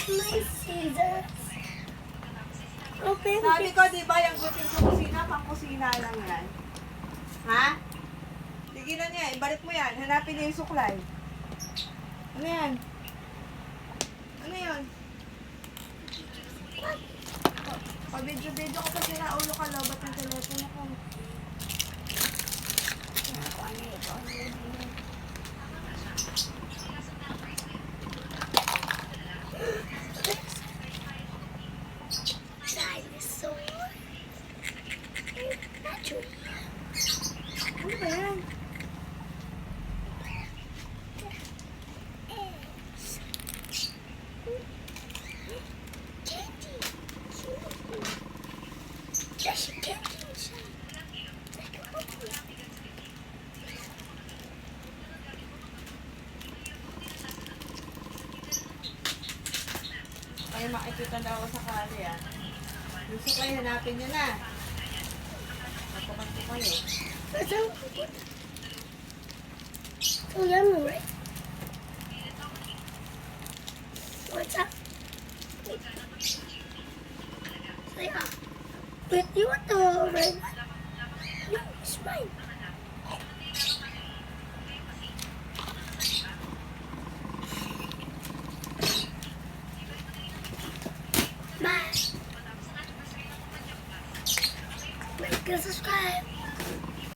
My scissors. Open Sabi this. ko, di ba, yung guting sa kusina, pang kusina lang yan. Ha? Tigilan niya, ibalik mo yan. Hanapin niya yung suklay. Ano yan? Ano yun? Pabidyo-bidyo ko pa sila, ulo ka, lobat ng telepono ko. Ano ito? Dinosaur. Natural. Ano ba yan? Candy. There's candy inside. Ay, makikita daw ako sa kali, ah. Yung suklay, hanapin niyo na. Magpapanto kayo. So yummy, right? What's up? So yeah. Wait, you want the red one? No, it's mine. Bye. Like and subscribe.